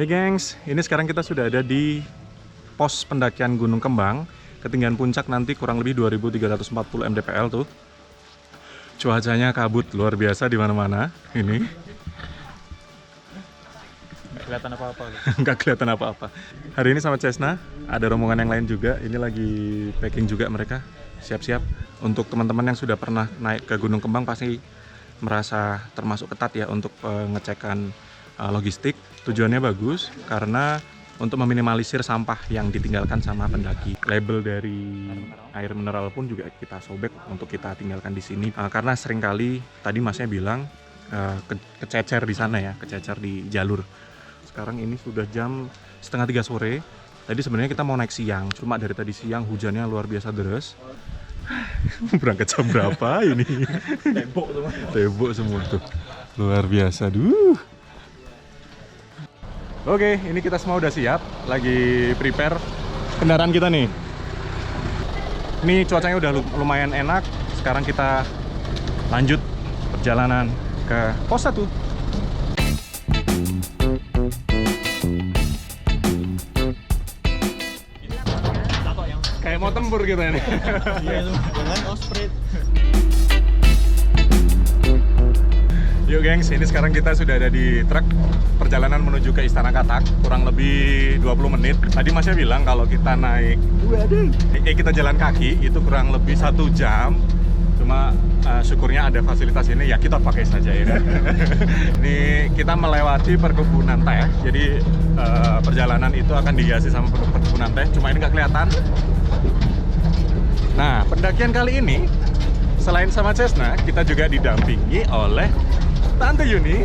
Hey gengs, ini sekarang kita sudah ada di pos pendakian Gunung Kembang. Ketinggian puncak nanti kurang lebih 2340 mdpl tuh. Cuacanya kabut luar biasa di mana-mana. Ini Nggak kelihatan apa-apa. nggak kelihatan apa-apa. Hari ini sama Cessna, ada rombongan yang lain juga. Ini lagi packing juga mereka, siap-siap. Untuk teman-teman yang sudah pernah naik ke Gunung Kembang pasti merasa termasuk ketat ya untuk pengecekan logistik. Tujuannya bagus karena untuk meminimalisir sampah yang ditinggalkan sama pendaki. Label dari air mineral pun juga kita sobek untuk kita tinggalkan di sini karena seringkali tadi masnya bilang kececer di sana ya, kececer di jalur. Sekarang ini sudah jam 2:30 sore. Tadi sebenarnya kita mau naik siang, cuma dari tadi siang hujannya luar biasa deras. Berangkat jam berapa ini? Tebok semua tuh. Luar biasa, duh. Oke, ini kita semua udah siap, lagi prepare kendaraan kita nih. Ini cuacanya udah lumayan enak. Sekarang kita lanjut perjalanan ke pos 1. Kayak mau tempur gitu ini. Iya itu, jangan osprit. Yuk gengs, ini sekarang kita sudah ada di truk perjalanan menuju ke Istana Katak, kurang lebih 20 menit. Tadi masnya bilang kalau kita naik kita jalan kaki itu kurang lebih 1 jam. Cuma syukurnya ada fasilitas ini ya kita pakai saja ya. Ini kita melewati perkebunan teh. Jadi perjalanan itu akan dihiasi sama perkebunan teh. Cuma ini nggak kelihatan. Nah, pendakian kali ini selain sama Cessna, kita juga didampingi oleh Tante Yuni.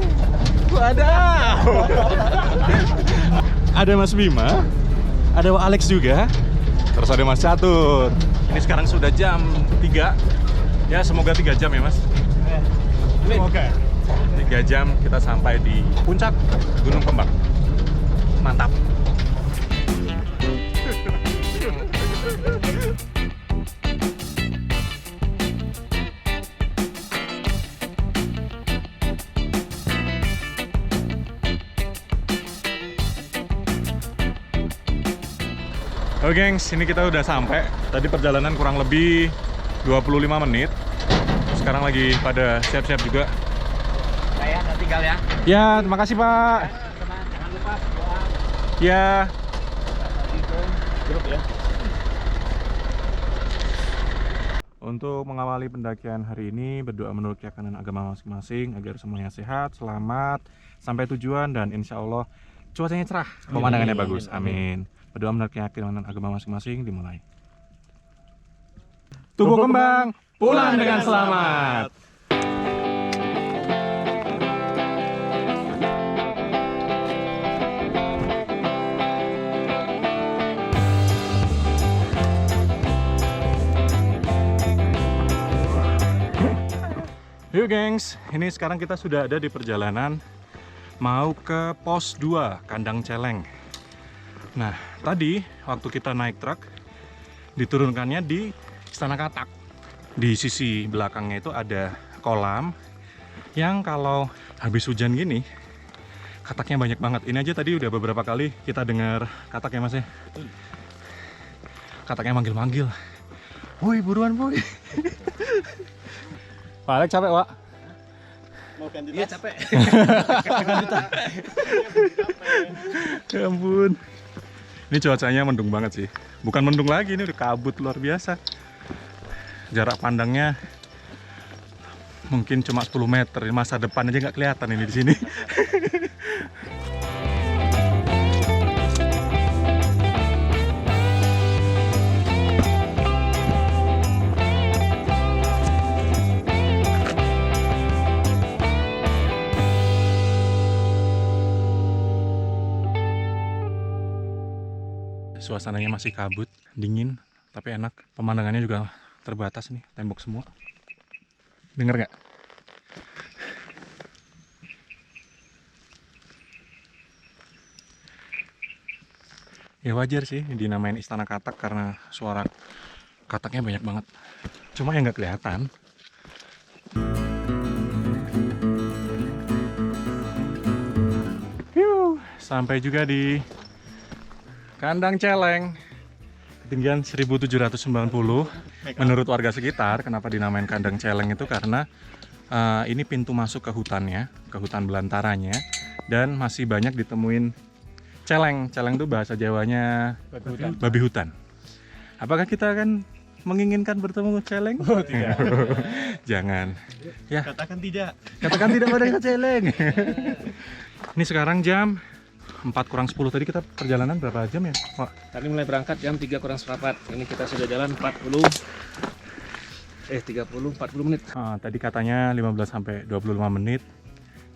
Wadaw. Ada Mas Bima, ada Alex juga, terus ada Mas Catur. Ini sekarang sudah jam 3. Ya, semoga 3 jam ya, Mas. Semoga 3 jam kita sampai di puncak Gunung Kembang. Mantap. Oke gengs, ini kita udah sampai. Tadi perjalanan kurang lebih 25 menit. Sekarang lagi pada siap-siap juga. Saya nanti tinggal ya. Ya, terima kasih Pak. Jangan lupa doa. Ya. Itu grup ya. Untuk mengawali pendakian hari ini, berdoa menurut keyakinan agama masing-masing agar semuanya sehat, selamat, sampai tujuan, dan insya Allah cuacanya cerah, pemandangannya bagus. Amin. Berdoa menurut keyakinan agama masing-masing dimulai. Tubuh Kembang, pulang dengan selamat. Yuk gengs, ini sekarang kita sudah ada di perjalanan mau ke pos 2 Kandang Celeng. Nah, tadi waktu kita naik truk diturunkannya di Istana Katak. Di sisi belakangnya itu ada kolam yang kalau habis hujan gini kataknya banyak banget. Ini aja tadi udah beberapa kali kita dengar katak ya Mas ya. Kataknya manggil-manggil. Woi, buruan woi. Pak Alex capek, Pak? Mau ganti tas? Iya capek. Ya ampun. Ini cuacanya mendung banget sih. Bukan mendung lagi, ini udah kabut luar biasa. Jarak pandangnya mungkin cuma 10 meter. Masa depan aja nggak kelihatan ini di sini. Suasananya masih kabut, dingin, tapi enak. Pemandangannya juga terbatas nih, tembok semua. Dengar nggak? Ya wajar sih dinamain Istana Katak karena suara kataknya banyak banget. Cuma yang nggak kelihatan. sampai juga di Kandang Celeng. Ketinggian 1790. Menurut warga sekitar, kenapa dinamain Kandang Celeng itu karena ini pintu masuk ke hutannya, ke hutan belantaranya, dan masih banyak ditemuin celeng. Celeng itu bahasa Jawanya babi hutan. Apakah kita akan menginginkan bertemu celeng? Oh, tidak. Jangan. Ya, Katakan tidak. katakan tidak pada celeng. Ini sekarang jam 4:40. Tadi kita perjalanan berapa jam ya, Pak? Tadi mulai berangkat jam 3:04. Ini kita sudah jalan 40 menit. Tadi katanya 15 sampai 25 menit.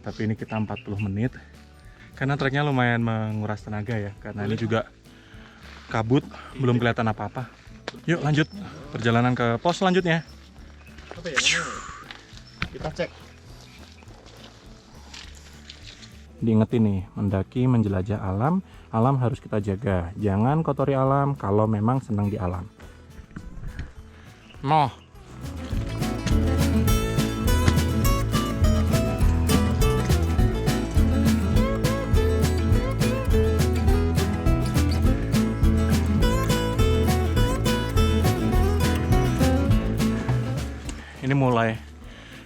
Tapi ini kita 40 menit. Karena treknya lumayan menguras tenaga ya. Karena ini juga kabut, belum kelihatan apa-apa. Yuk lanjut perjalanan ke pos selanjutnya. Apa ya? Kita cek. Diingetin nih, mendaki menjelajah alam, alam harus kita jaga. Jangan kotori alam kalau memang senang di alam. Noh. Ini mulai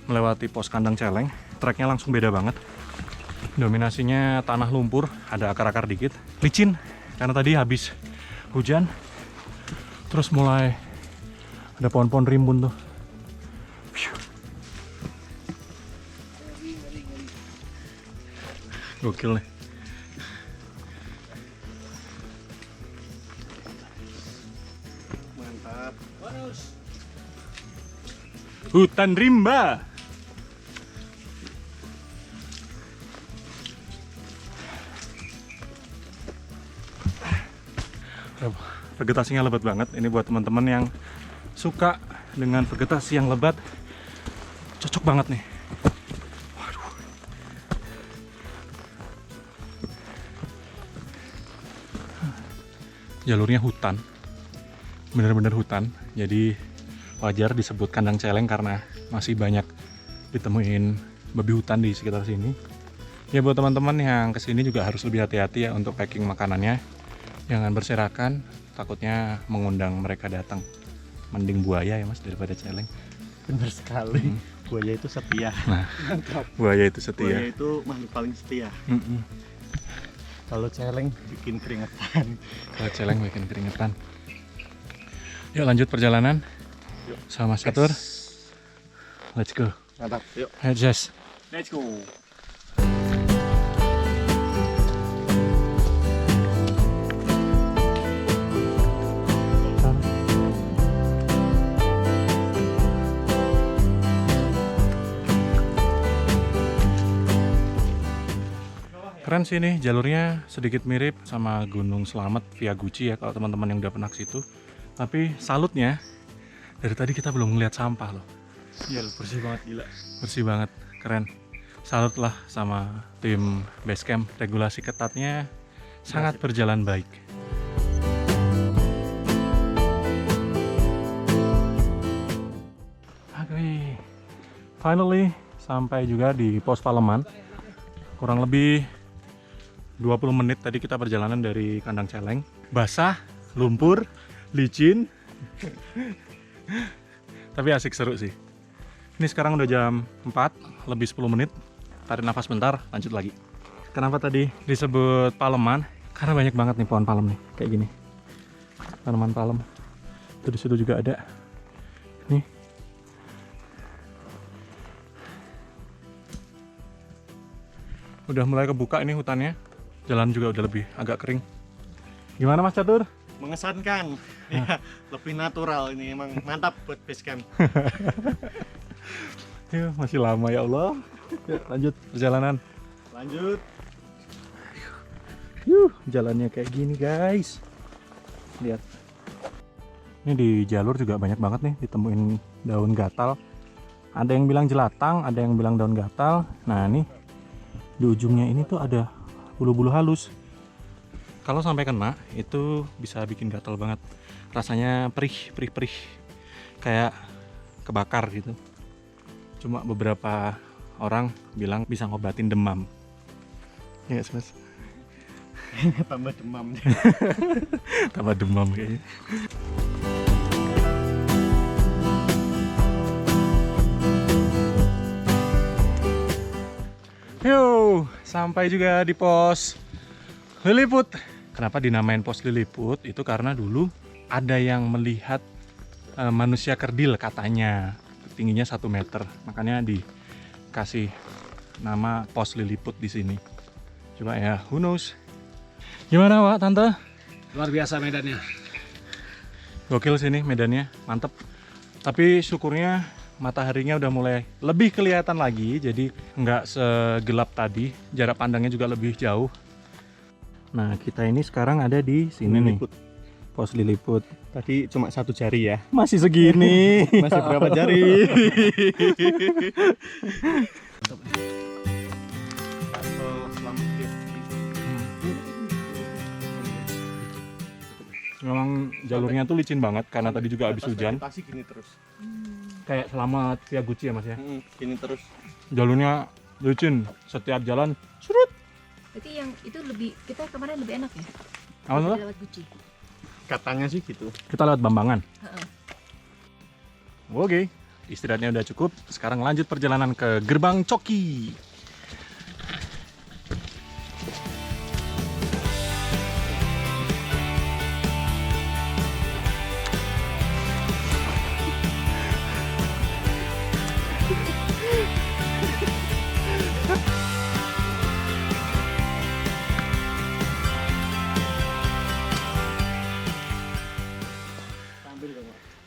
melewati pos Kandang Celeng, treknya langsung beda banget. Dominasinya tanah lumpur, ada akar-akar dikit, licin karena tadi habis hujan. Terus mulai ada pohon-pohon rimbun tuh. Gokil nih. Mantap. Hutan rimba. Vegetasinya lebat banget. Ini buat teman-teman yang suka dengan vegetasi yang lebat, cocok banget nih. Waduh. Jalurnya hutan, bener-bener hutan. Jadi wajar disebut Kandang Celeng karena masih banyak ditemuin babi hutan di sekitar sini. Ya buat teman-teman yang kesini juga harus lebih hati-hati ya untuk packing makanannya. Jangan berserakan, takutnya mengundang mereka datang. Mending buaya ya mas daripada celeng. Benar sekali. Buaya itu setia. Nah, buaya itu setia. Buaya itu makhluk paling setia. Kalau celeng bikin keringetan. Kalau celeng bikin keringetan. Yuk lanjut perjalanan. Yuk. Sama Mas Catur. Let's go. Mantap. Yuk. Ayo Jess. Let's go. Keren sih nih, jalurnya sedikit mirip sama Gunung Slamet via Guci ya kalau teman-teman yang udah pernah ke situ. Tapi salutnya dari tadi kita belum ngeliat sampah loh. Iya, bersih banget gila. Bersih banget, keren. Salut lah sama tim Basecamp, regulasi ketatnya sangat berjalan baik. Oke, finally sampai juga di pos Paleman. Kurang lebih 20 menit tadi kita perjalanan dari Kandang Celeng. Basah, lumpur, licin. Tapi asik, seru sih. Ini sekarang udah jam 4, lebih 10 menit. Tarik nafas bentar, lanjut lagi. Kenapa tadi disebut Paleman? Karena banyak banget nih pohon palem nih, kayak gini. Tanaman palem. Itu di situ juga ada. Nih. Udah mulai kebuka ini hutannya. Jalan juga udah lebih agak kering. Gimana Mas Catur? Mengesankan. Ya, lebih natural ini emang mantap buat basecamp. Ya, masih lama ya Allah. Yuk, lanjut perjalanan. Lanjut. Jalannya kayak gini guys. Lihat. Ini di jalur juga banyak banget nih ditemuin daun gatal. Ada yang bilang jelatang, ada yang bilang daun gatal. Nah, ini di ujungnya ini tuh ada bulu-bulu halus. Kalau sampai kena itu bisa bikin gatal banget. Rasanya perih. Kayak kebakar gitu. Cuma beberapa orang bilang bisa ngobatin demam. Ya, Mas. Tambah demam. Tambah demam kayaknya. Yo, sampai juga di pos Liliput. Kenapa dinamain pos Liliput? Itu karena dulu ada yang melihat manusia kerdil katanya. Tingginya 1 meter. Makanya dikasih nama pos Liliput di sini. Coba ya, who knows? Gimana, Wak, Tante? Luar biasa medannya. Gokil sini medannya, mantep. Tapi syukurnya mataharinya udah mulai lebih kelihatan lagi, jadi nggak segelap tadi. Jarak pandangnya juga lebih jauh. Nah, kita ini sekarang ada di sini Liliput. nih, pos Liliput. Tadi cuma 1 jari ya. Masih segini. Masih berapa jari? Memang jalurnya tuh licin banget karena tadi juga habis hujan. Vegetasi gini terus. Kayak selamat via Gucci ya, Mas ya. Gini terus. Jalurnya licin, setiap jalan surut. Berarti yang itu lebih, kita kemarin lebih enak ya? Apa tuh? Lewat Gucci. Katanya sih gitu. Kita lewat Bambangan. Heeh. Oke, istirahatnya udah cukup. Sekarang lanjut perjalanan ke Gerbang Coki.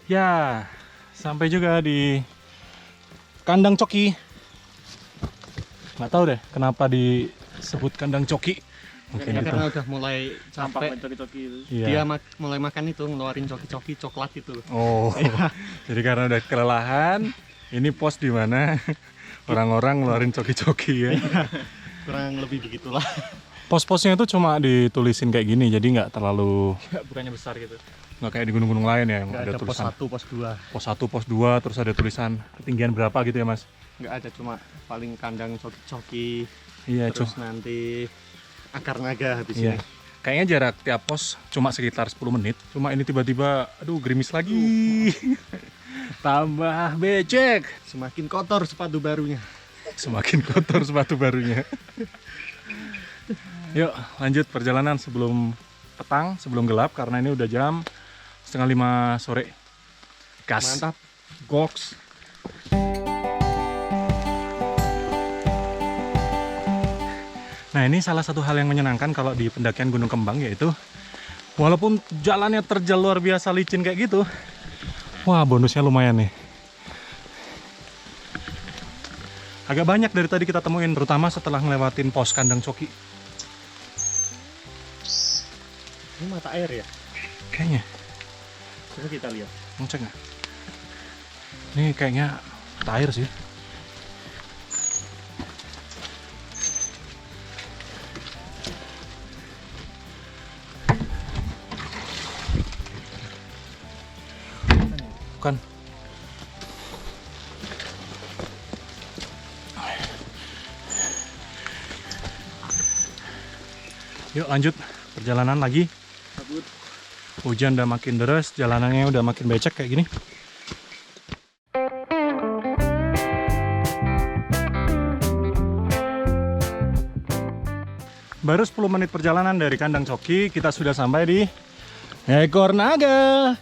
Ya, sampai juga di Kandang Coki. Nggak tahu deh kenapa disebut Kandang Coki. Mungkin itu. Karena udah mulai capek. Iya. Dia mulai makan itu, ngeluarin coki-coki coklat itu. Oh, jadi karena udah kelelahan, ini pos di mana orang-orang ngeluarin coki-coki ya. Kurang lebih begitulah. Pos-posnya itu cuma ditulisin kayak gini, jadi nggak terlalu, Bukannya besar gitu. nggak kayak di gunung-gunung lain ya, yang Nggak ada ada pos tulisan 1, pos 2. pos 1, pos 2, terus ada tulisan ketinggian berapa gitu ya, Mas? Nggak ada, cuma paling kandang coki-coki. Iya, Terus nanti akar naga habis Iya. ini. Kayaknya jarak tiap pos cuma sekitar 10 menit. Cuma ini tiba-tiba, aduh gerimis lagi. Tambah becek. Semakin kotor sepatu barunya. Semakin kotor sepatu barunya. Yuk lanjut perjalanan sebelum petang, sebelum gelap. Karena ini udah jam 4:30 sore. Gas. Mantap. Goks. Nah, ini salah satu hal yang menyenangkan kalau di pendakian Gunung Kembang, yaitu walaupun jalannya terjal luar biasa licin kayak gitu, wah bonusnya lumayan nih. Agak banyak dari tadi kita temuin, terutama setelah ngelewatin pos Kandang Coki. Ini mata air ya? Kayaknya, Coba kita lihat. mau cek nggak? Ini kayaknya mata air sih. Bukan. Yuk lanjut perjalanan lagi. Hujan udah makin deras, jalanannya udah makin becek kayak gini. Baru 10 menit perjalanan dari Kandang Coki, kita sudah sampai di Ekor Naga.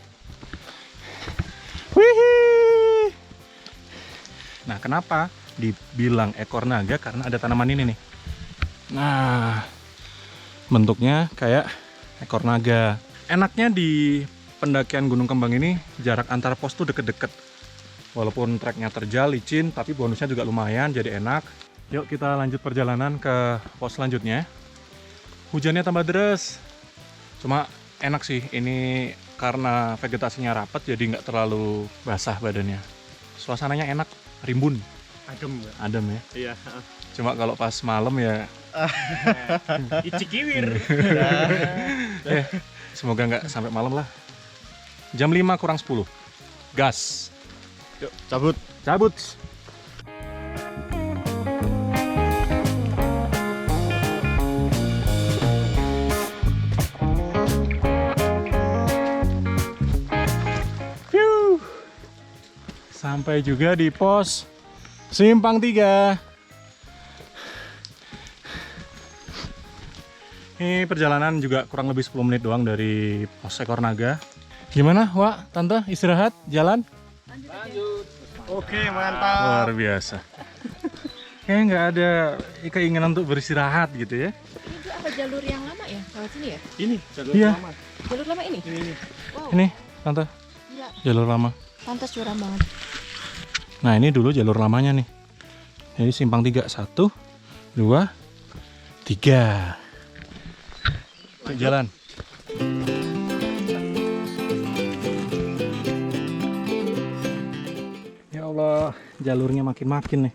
Wih. Nah, kenapa dibilang ekor naga? Karena ada tanaman ini nih. Nah, bentuknya kayak ekor naga. Enaknya di pendakian Gunung Kembang ini jarak antar pos tuh deket-deket. Walaupun treknya terjal, licin, tapi bonusnya juga lumayan, jadi enak. Yuk kita lanjut perjalanan ke pos selanjutnya. Hujannya tambah deras. Cuma enak sih, ini karena vegetasinya rapat jadi nggak terlalu basah badannya. Suasananya enak, rimbun, Adem ya? adem ya. Iya. Cuma kalau pas malam ya, Icikiwir. semoga nggak sampai malam lah. Jam 5 kurang 10. Gas. Yuk, cabut. Cabut. Sampai juga di pos Simpang 3. Ini perjalanan juga kurang lebih 10 menit doang dari pos Ekor Naga. Gimana, Wak? Tante, istirahat? Jalan? Lanjut. Oke, mantap. Luar biasa. Kayaknya nggak ada keinginan untuk beristirahat gitu ya. Itu apa jalur yang lama ya? Lewat sini ya? Ini jalur Iya. lama. Jalur lama ini? Ini. Wow. Ini, Tante, Gila. jalur lama. Pantas curam banget. Nah, ini dulu jalur lamanya nih. Jadi simpang 3, 1, 2, 3. Yuk, jalan. Ya Allah, jalurnya makin-makin nih.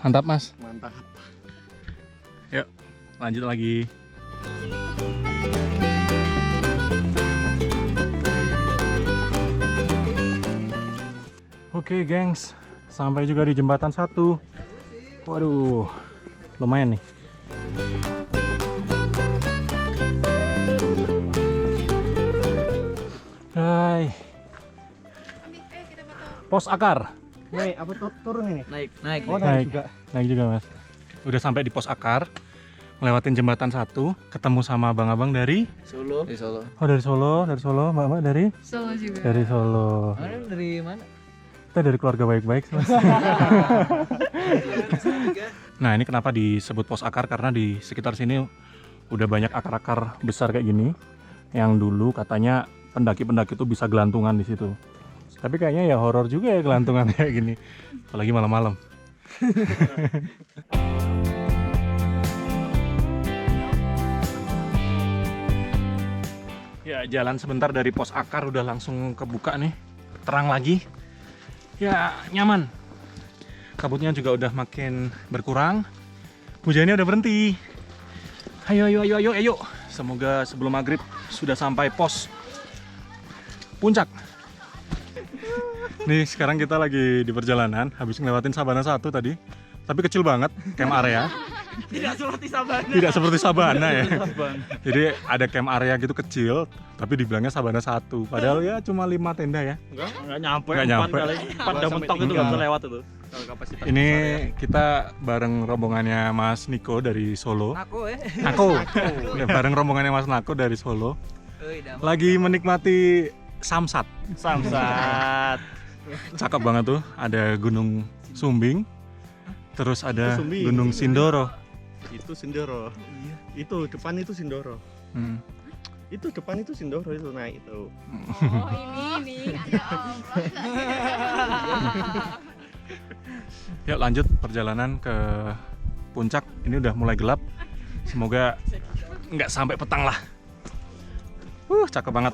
Mantap, Mas. Mantap. Yuk, lanjut lagi. Oke, gengs. Sampai juga di jembatan 1. Waduh, lumayan nih. Hai. Pos Akar. Nih, apa turun ini? Naik. Oh, Naik. naik juga. Naik juga, Mas. Udah sampai di pos Akar, ngelewatin jembatan 1, ketemu sama abang-abang dari Solo. Dari Solo. Oh, dari Solo, Mbak dari Solo juga. dari Solo. Dari mana? Kita dari keluarga baik-baik, Mas. Nah, ini kenapa disebut pos Akar, karena di sekitar sini udah banyak akar-akar besar kayak gini yang dulu katanya pendaki-pendaki itu bisa gelantungan di situ. Tapi kayaknya ya horor juga ya gelantungan kayak gini, apalagi malam-malam. Ya, jalan sebentar dari pos Akar udah langsung kebuka nih, terang lagi. Ya, nyaman. Kabutnya juga udah makin berkurang. Hujannya udah berhenti. Ayo. Semoga sebelum maghrib sudah sampai pos puncak. Nih, sekarang kita lagi di perjalanan, habis ngelewatin Sabana 1 tadi. Tapi kecil banget camp area. Tidak seperti Sabana. Tidak seperti Sabana ya. Jadi ada camp area gitu kecil, tapi dibilangnya Sabana 1. Padahal ya cuma 5 tenda ya. Enggak nyampe. Nggak nyampe. 4 udah mentok itu enggak bisa lewat itu. Kalau kapasitas. Ini kita bareng rombongannya Mas Niko dari Solo. Aku Nako. Ya, bareng rombongannya Mas Nako dari Solo. damai. Lagi menikmati Samsat. Samsat. Cakep banget tuh. Ada Gunung Sumbing. Terus ada Sumbing. Gunung Sindoro. Itu Sindoro. Itu depan itu Sindoro. Hmm. Itu depan itu Sindoro itu naik itu. Oh, ini. Ya Allah. Yuk lanjut perjalanan ke puncak. Ini udah mulai gelap. Semoga nggak sampai petang lah. Cakep banget.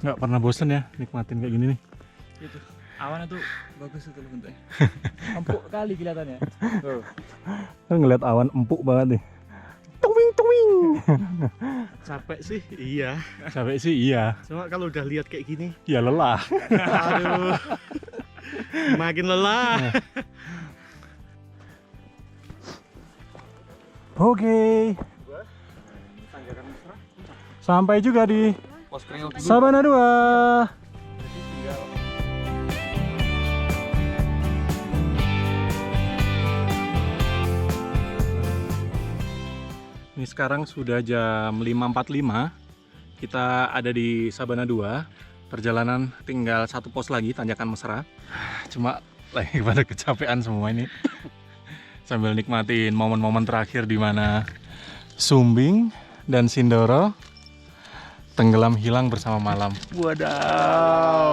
Nggak pernah bosen ya nikmatin kayak gini nih. Itu. Awannya tuh bagus itu bentuknya. Empuk kali kelihatannya. Kan ngeliat awan empuk banget nih. Tuwing. Capek sih, iya. Capek sih iya. Cuma kalau udah lihat kayak gini, Ya lelah. aduh. Makin lelah. Oke. Sampai juga di Pos Kriok. Sabana 2. Ini sekarang sudah jam 5.45. Kita ada di Sabana 2. Perjalanan tinggal 1 pos lagi, Tanjakan Mesra. Cuma lagi pada kecapean semua ini. Sambil nikmatin momen-momen terakhir di mana Sumbing dan Sindoro tenggelam hilang bersama malam. Wadaw.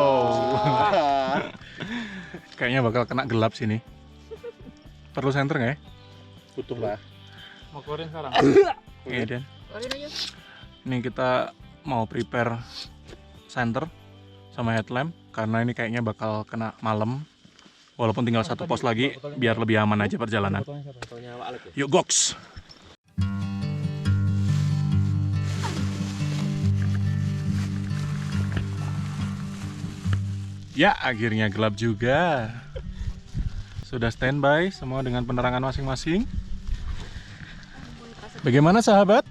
Kayaknya bakal kena gelap sini. Perlu senter nggak ya? Butuh lah. Mau keluarin sekarang? Iya Den. Keluarin aja. Ini kita mau prepare center sama headlamp karena ini kayaknya bakal kena malam. Walaupun tinggal satu pos lagi biar lebih aman aja perjalanan. Yuk goks. Ya, akhirnya gelap juga. Sudah standby semua dengan penerangan masing-masing. Bagaimana sahabat?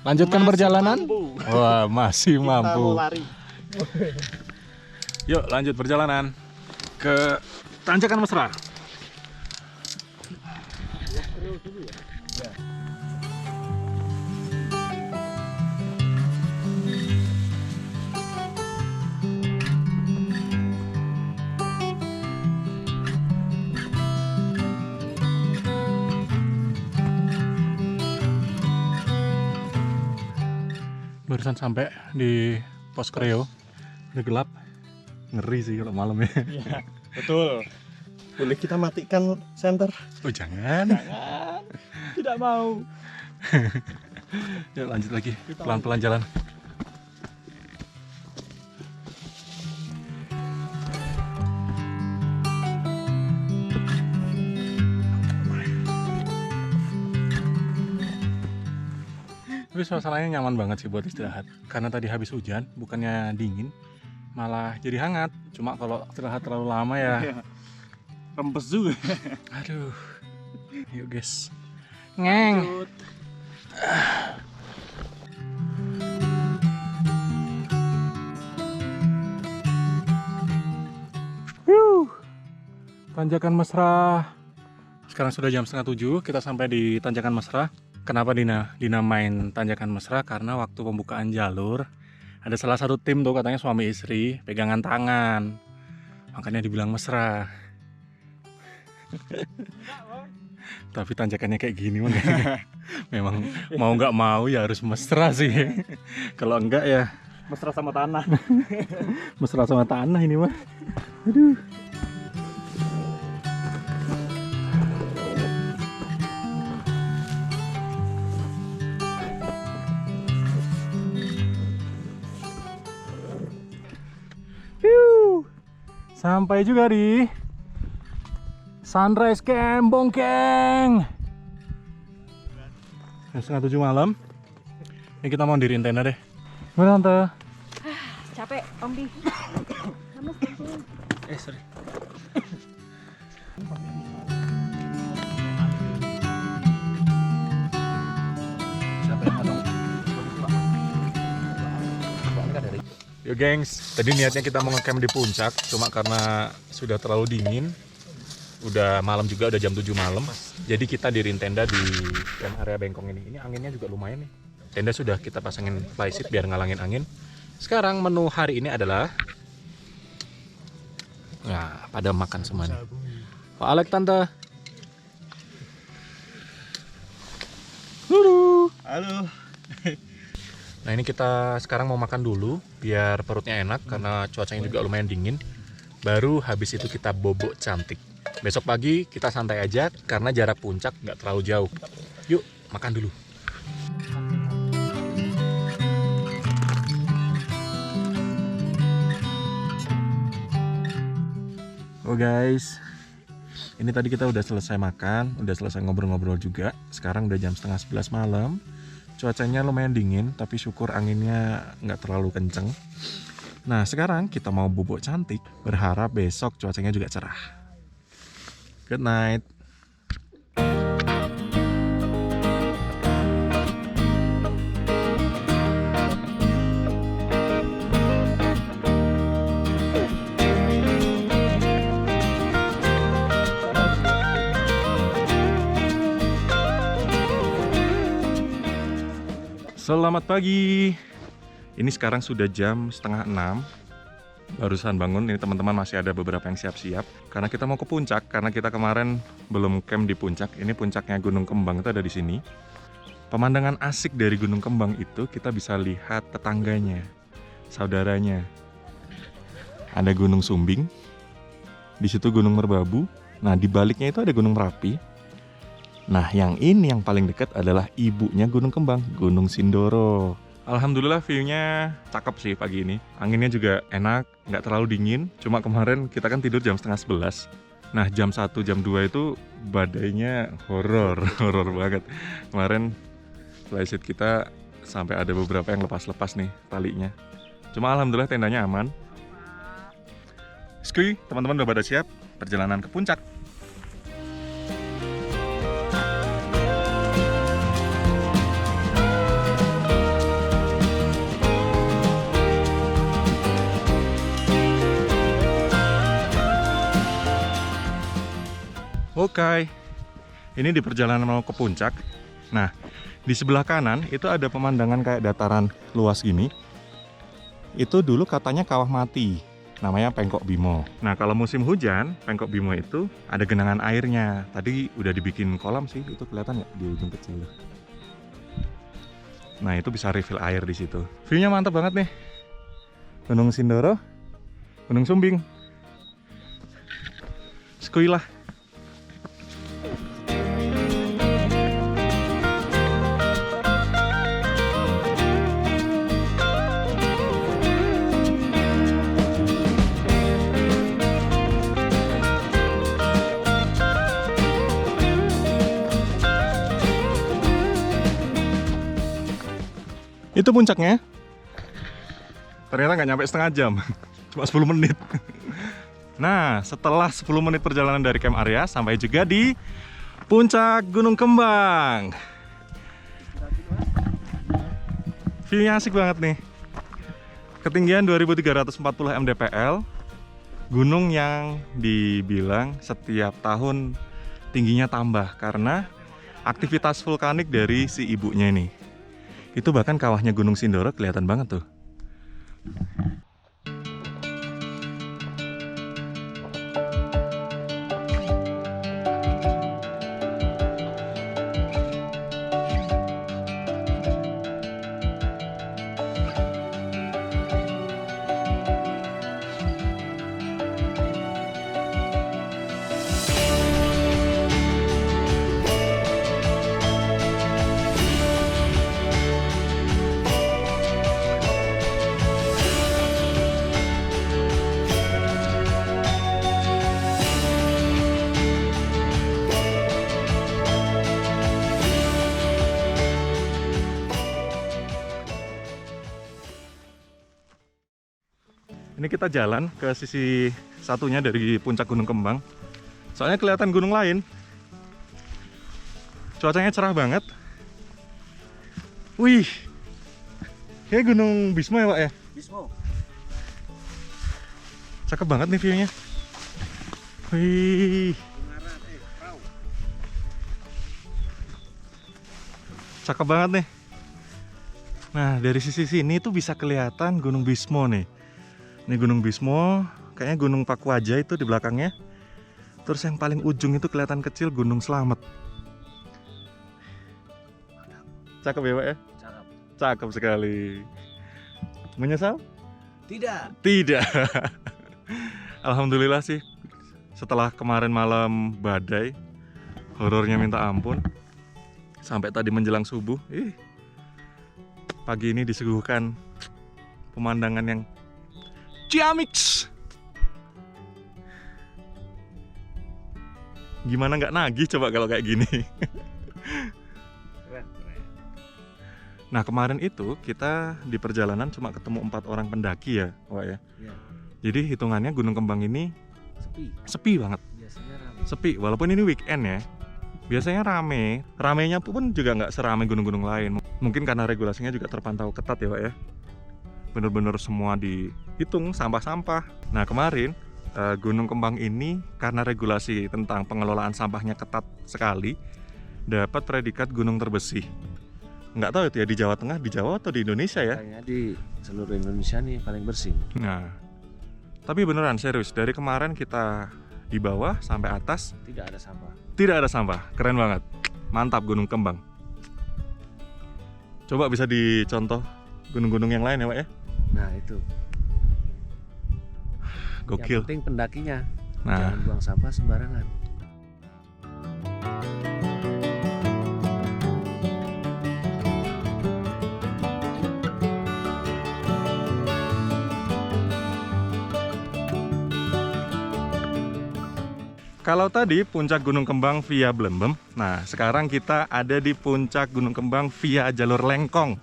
Lanjutkan perjalanan? Wah, masih mampu. Yuk, lanjut perjalanan ke Tanjakan Mesra. Barusan sampai di pos Kreo, udah gelap, ngeri sih kalau malam ya. Iya, betul. Boleh kita matikan center? Oh jangan. Tidak mau. Yuk lanjut lagi, pelan-pelan jalan. Tapi suasananya nyaman banget sih buat istirahat. Karena tadi habis hujan, bukannya dingin, malah jadi hangat. Cuma kalau istirahat terlalu lama ya, Rempes juga. aduh. Yuk guys, ngeng. Tanjakan Mesra. Sekarang sudah jam 6:30, kita sampai di Tanjakan Mesra. Kenapa dinamain Tanjakan Mesra? Karena waktu pembukaan jalur ada salah satu tim tuh katanya suami istri pegangan tangan, makanya dibilang mesra. Tapi tanjakannya kayak gini mah memang mau nggak mau ya harus mesra sih. Kalau enggak ya Mesra sama tanah. mesra sama tanah ini mah. Aduh. Sampai juga di Sunrise Camp Bongkeng. Jam 6:30 malam. Ini kita mau diriin tenda deh. Mana Tante? Capek, Om Di. Sorry. Yo gengs, tadi niatnya kita mau ngecamp di puncak, cuma karena sudah terlalu dingin, udah malam juga, udah jam 7 malam, jadi kita diriin tenda di camp area Bengkong ini. Ini anginnya juga lumayan nih. Tenda sudah kita pasangin flysheet biar ngalangin angin. Sekarang menu hari ini adalah, nah pada makan semua nih. Pak Alek Tante. Halo. Nah ini kita sekarang mau makan dulu biar perutnya enak karena cuacanya juga lumayan dingin. Baru habis itu kita bobok cantik. Besok pagi kita santai aja karena jarak puncak nggak terlalu jauh. Yuk makan dulu. Oh guys, ini tadi kita udah selesai makan, udah selesai ngobrol-ngobrol juga. Sekarang udah jam 10:30 malam. Cuacanya lumayan dingin, tapi syukur anginnya nggak terlalu kenceng. Nah sekarang kita mau bubuk cantik, berharap besok cuacanya juga cerah. Good night. Selamat pagi. Ini sekarang sudah jam 5:30. Barusan bangun, ini teman-teman masih ada beberapa yang siap-siap. Karena kita mau ke puncak, karena kita kemarin belum camp di puncak. Ini puncaknya Gunung Kembang itu ada di sini. Pemandangan asik dari Gunung Kembang itu kita bisa lihat tetangganya, saudaranya. Ada Gunung Sumbing, di situ Gunung Merbabu. Nah di baliknya itu ada Gunung Merapi. Nah, yang ini yang paling dekat adalah ibunya Gunung Kembang, Gunung Sindoro. Alhamdulillah view-nya cakep sih pagi ini. Anginnya juga enak, nggak terlalu dingin. Cuma kemarin kita kan tidur jam 10:30. Nah, jam 1, jam 2 itu badainya horor banget. Kemarin flysheet kita sampai ada beberapa yang lepas-lepas nih talinya. Cuma alhamdulillah tendanya aman. Skuy, teman-teman udah pada siap perjalanan ke puncak. Oke, ini di perjalanan mau ke puncak. Nah, di sebelah kanan itu ada pemandangan kayak dataran luas gini. Itu dulu katanya kawah mati, namanya Pengkok Bimo. Nah, kalau musim hujan, Pengkok Bimo itu ada genangan airnya. Tadi udah dibikin kolam sih, itu kelihatan nggak di ujung kecil. Nah, itu bisa refill air di situ. View-nya mantap banget nih. Gunung Sindoro, Gunung Sumbing. Skuy lah. Itu puncaknya. Ternyata nggak nyampe setengah jam, cuma 10 menit. Nah, setelah 10 menit perjalanan dari camp area, sampai juga di puncak Gunung Kembang. View-nya asik banget nih. Ketinggian 2340 mdpl. Gunung yang dibilang setiap tahun tingginya tambah karena aktivitas vulkanik dari si ibunya ini. Itu bahkan kawahnya Gunung Sindoro kelihatan banget tuh. Ini kita jalan ke sisi satunya dari puncak Gunung Kembang. Soalnya kelihatan gunung lain. Cuacanya cerah banget. Wih, kayak Gunung Bismo ya Pak ya? Bismo. Cakep banget nih view-nya. Wih, cakep banget nih. Nah, dari sisi sini tuh bisa kelihatan Gunung Bismo nih. Ini Gunung Bismo, kayaknya Gunung Pakuaja itu di belakangnya. Terus yang paling ujung itu kelihatan kecil Gunung Slamet. Cakep ya Pak ya? Cakep. Cakep sekali. Menyesal? Tidak. Tidak. Alhamdulillah sih. Setelah kemarin malam badai, horornya minta ampun. Sampai tadi menjelang subuh, pagi ini disuguhkan pemandangan yang ciamix. Gimana nggak nagih coba kalau kayak gini. Nah, kemarin itu kita di perjalanan cuma ketemu 4 orang pendaki ya, Wak ya. Ya. Jadi hitungannya Gunung Kembang ini sepi banget. Biasanya ramai. Sepi, walaupun ini weekend ya. Biasanya rame. Ramenya pun juga nggak seramai gunung-gunung lain. Mungkin karena regulasinya juga terpantau ketat ya, Wak ya. Bener-bener semua dihitung sampah-sampah. Nah, kemarin Gunung Kembang ini karena regulasi tentang pengelolaan sampahnya ketat sekali, dapat predikat gunung terbersih. Nggak tahu itu ya di Jawa Tengah, di Jawa atau di Indonesia ya? Kayaknya di seluruh Indonesia nih paling bersih. Nah, tapi beneran serius, dari kemarin kita di bawah sampai atas Tidak ada sampah. tidak ada sampah. Keren banget. Mantap Gunung Kembang. Coba bisa dicontoh gunung-gunung yang lain ya Pak ya? Nah itu. Gokil. Yang penting pendakinya. Nah, Jangan buang sampah sembarangan. Kalau tadi puncak Gunung Kembang via Blembem, nah sekarang kita ada di puncak Gunung Kembang via jalur Lengkong.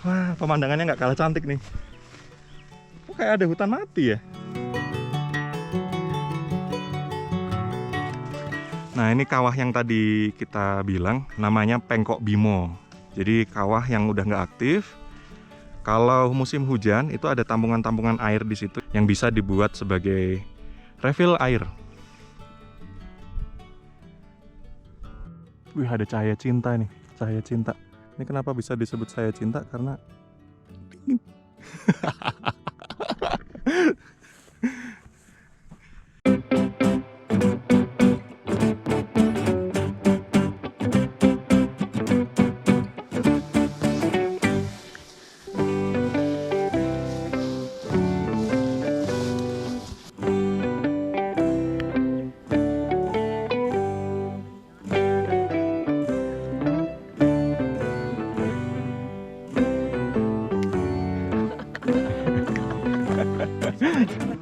Wah, pemandangannya nggak kalah cantik nih. Kok kayak ada hutan mati ya? Nah, ini kawah yang tadi kita bilang namanya Pengkok Bimo. Jadi kawah yang udah nggak aktif. Kalau musim hujan itu ada tampungan-tampungan air di situ yang bisa dibuat sebagai refill air. Wih, ada cahaya cinta nih, cahaya cinta. Ini kenapa bisa disebut cahaya cinta? Karena dingin.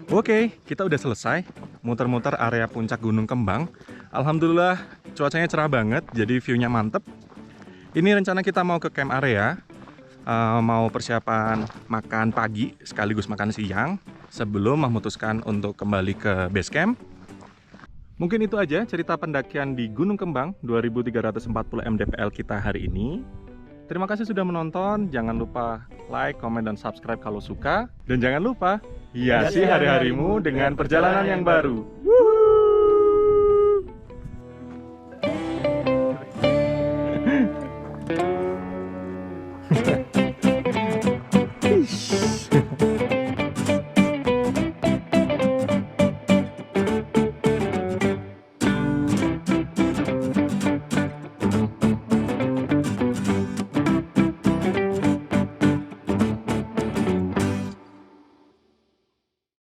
Oke, kita udah selesai muter-muter area puncak Gunung Kembang. Alhamdulillah cuacanya cerah banget, jadi view-nya mantep. Ini rencana kita mau ke camp area, mau persiapan makan pagi sekaligus makan siang sebelum memutuskan untuk kembali ke base camp. Mungkin itu aja cerita pendakian di Gunung Kembang 2340 mdpl kita hari ini. Terima kasih sudah menonton, jangan lupa like, komen, dan subscribe kalau suka. Dan jangan lupa, hiasi hari-harimu dengan perjalanan yang baru. Woohoo!